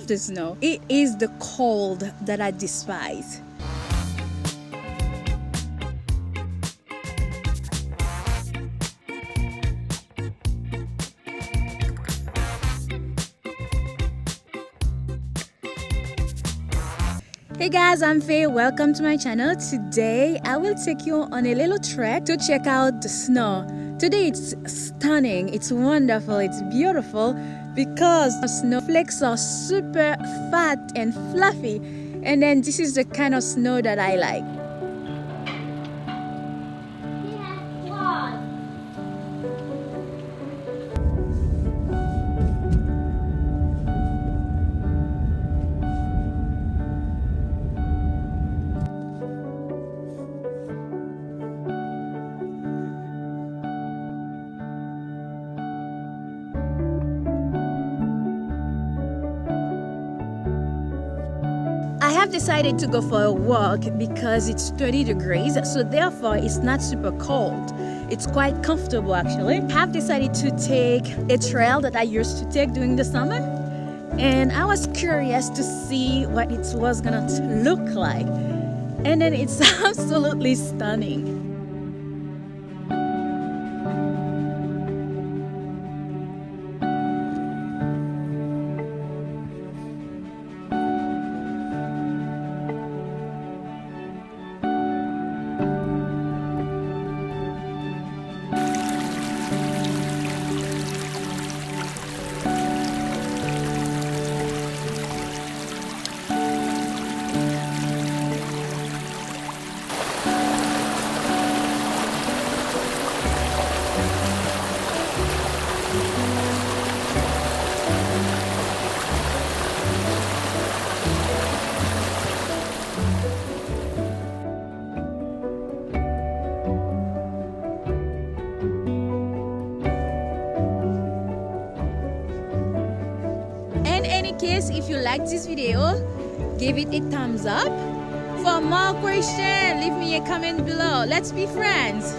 the snow. It is the cold that I despise. Hey guys, I'm Faye. Welcome to my channel. Today I will take you on a little trek to check out the snow. Today it's stunning, it's wonderful, it's beautiful because the snowflakes are super fat and fluffy, and then this is the kind of snow that I like. I have decided to go for a walk because it's 30 degrees, so therefore it's not super cold. It's quite comfortable actually. I have decided to take a trail that I used to take during the summer, and I was curious to see what it was gonna look like. And then it's absolutely stunning. In any case, if you like this video, give it a thumbs up. For more questions, leave me a comment below. Let's be friends.